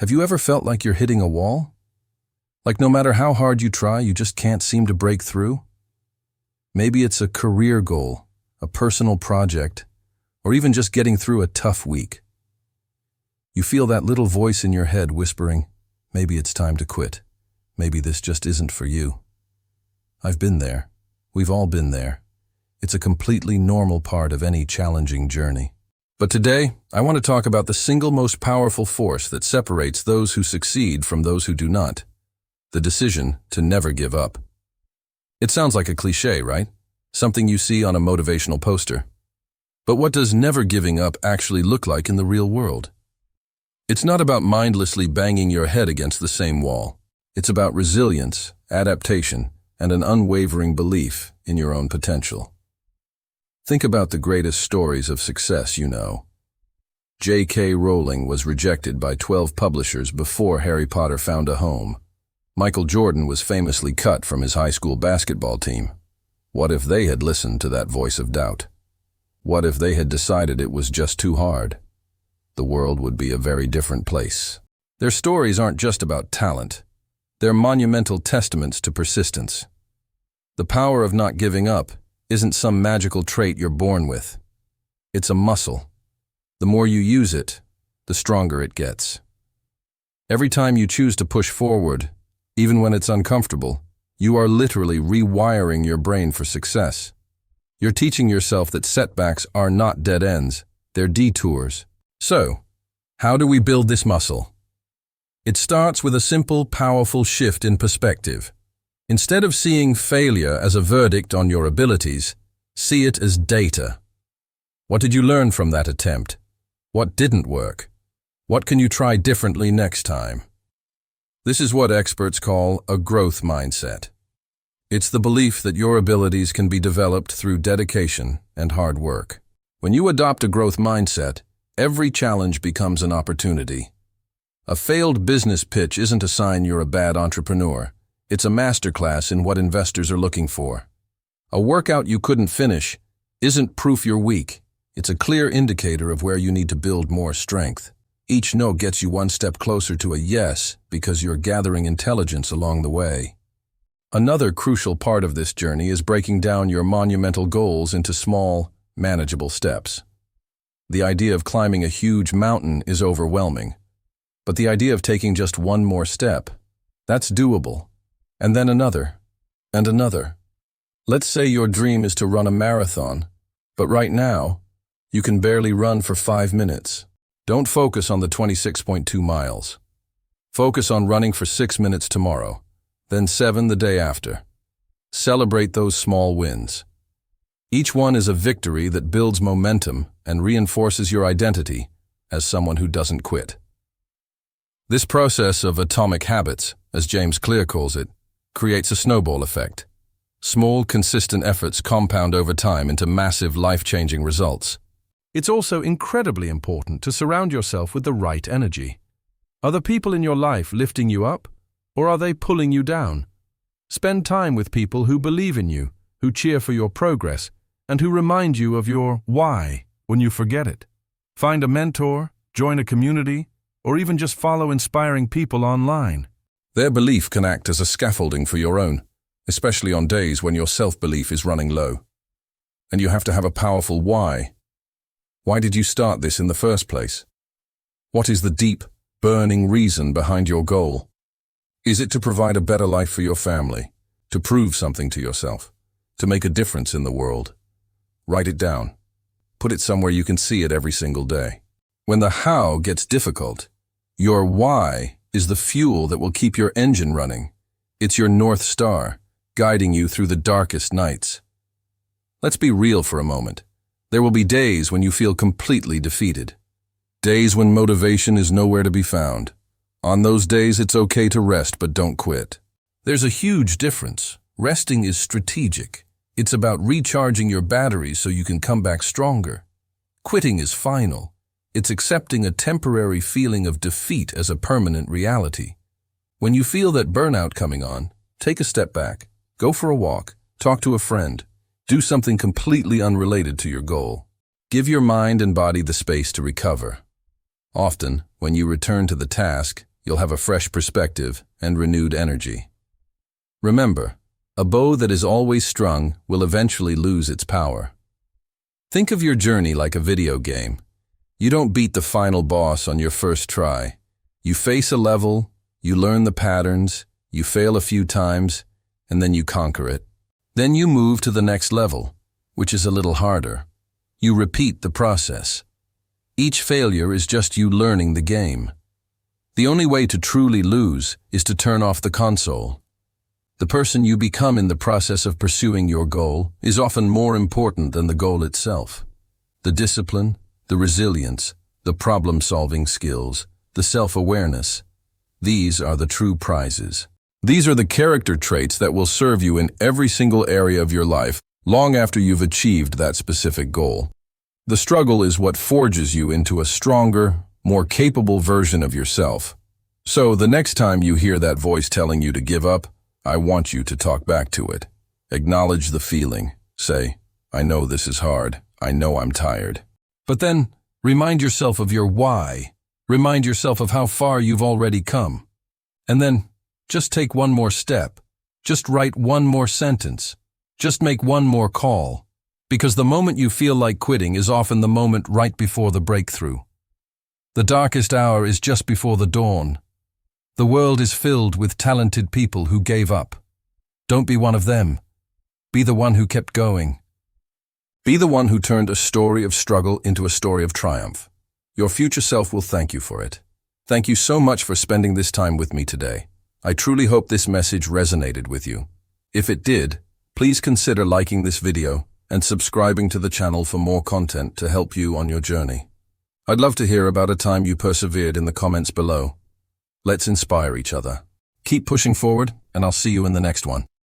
Have you ever felt like you're hitting a wall? Like no matter how hard you try, you just can't seem to break through? Maybe it's a career goal, a personal project, or even just getting through a tough week. You feel that little voice in your head whispering, maybe it's time to quit. Maybe this just isn't for you. I've been there. We've all been there. It's a completely normal part of any challenging journey. But today, I want to talk about the single most powerful force that separates those who succeed from those who do not. The decision to never give up. It sounds like a cliché, right? Something you see on a motivational poster. But what does never giving up actually look like in the real world? It's not about mindlessly banging your head against the same wall. It's about resilience, adaptation, and an unwavering belief in your own potential. Think about the greatest stories of success you know. J.K. Rowling was rejected by 12 publishers before Harry Potter found a home. Michael Jordan was famously cut from his high school basketball team. What if they had listened to that voice of doubt? What if they had decided it was just too hard? The world would be a very different place. Their stories aren't just about talent. They're monumental testaments to persistence. The power of not giving up isn't some magical trait you're born with. It's a muscle. The more you use it, the stronger it gets. Every time you choose to push forward, even when it's uncomfortable, you are literally rewiring your brain for success. You're teaching yourself that setbacks are not dead ends, they're detours. So, how do we build this muscle? It starts with a simple, powerful shift in perspective. Instead of seeing failure as a verdict on your abilities, see it as data. What did you learn from that attempt? What didn't work? What can you try differently next time? This is what experts call a growth mindset. It's the belief that your abilities can be developed through dedication and hard work. When you adopt a growth mindset, every challenge becomes an opportunity. A failed business pitch isn't a sign you're a bad entrepreneur. It's a masterclass in what investors are looking for. A workout you couldn't finish isn't proof you're weak. It's a clear indicator of where you need to build more strength. Each no gets you one step closer to a yes because you're gathering intelligence along the way. Another crucial part of this journey is breaking down your monumental goals into small, manageable steps. The idea of climbing a huge mountain is overwhelming. But the idea of taking just one more step, that's doable. And then another, and another. Let's say your dream is to run a marathon, but right now, you can barely run for 5 minutes. Don't focus on the 26.2 miles. Focus on running for 6 minutes tomorrow, then 7 the day after. Celebrate those small wins. Each one is a victory that builds momentum and reinforces your identity as someone who doesn't quit. This process of atomic habits, as James Clear calls it, creates a snowball effect. Small, consistent efforts compound over time into massive, life-changing results. It's also incredibly important to surround yourself with the right energy. Are the people in your life lifting you up, or are they pulling you down? Spend time with people who believe in you, who cheer for your progress, and who remind you of your why when you forget it. Find a mentor, join a community, or even just follow inspiring people online. Their belief can act as a scaffolding for your own, especially on days when your self-belief is running low. And you have to have a powerful why. Why did you start this in the first place? What is the deep, burning reason behind your goal? Is it to provide a better life for your family, to prove something to yourself, to make a difference in the world? Write it down. Put it somewhere you can see it every single day. When the how gets difficult, your why is the fuel that will keep your engine running. It's your North Star, guiding you through the darkest nights. Let's be real for a moment. There will be days when you feel completely defeated. Days when motivation is nowhere to be found. On those days, it's okay to rest, but don't quit. There's a huge difference. Resting is strategic. It's about recharging your batteries so you can come back stronger. Quitting is final. It's accepting a temporary feeling of defeat as a permanent reality. When you feel that burnout coming on, take a step back, go for a walk, talk to a friend, do something completely unrelated to your goal. Give your mind and body the space to recover. Often, when you return to the task, you'll have a fresh perspective and renewed energy. Remember, a bow that is always strung will eventually lose its power. Think of your journey like a video game. You don't beat the final boss on your first try. You face a level, you learn the patterns, you fail a few times, and then you conquer it. Then you move to the next level, which is a little harder. You repeat the process. Each failure is just you learning the game. The only way to truly lose is to turn off the console. The person you become in the process of pursuing your goal is often more important than the goal itself. The discipline, the resilience, the problem-solving skills, the self-awareness. These are the true prizes. These are the character traits that will serve you in every single area of your life long after you've achieved that specific goal. The struggle is what forges you into a stronger, more capable version of yourself. So the next time you hear that voice telling you to give up, I want you to talk back to it. Acknowledge the feeling. Say, I know this is hard. I know I'm tired. But then, remind yourself of your why. Remind yourself of how far you've already come. And then, just take one more step. Just write one more sentence. Just make one more call. Because the moment you feel like quitting is often the moment right before the breakthrough. The darkest hour is just before the dawn. The world is filled with talented people who gave up. Don't be one of them. Be the one who kept going. Be the one who turned a story of struggle into a story of triumph. Your future self will thank you for it. Thank you so much for spending this time with me today. I truly hope this message resonated with you. If it did, please consider liking this video and subscribing to the channel for more content to help you on your journey. I'd love to hear about a time you persevered in the comments below. Let's inspire each other. Keep pushing forward, and I'll see you in the next one.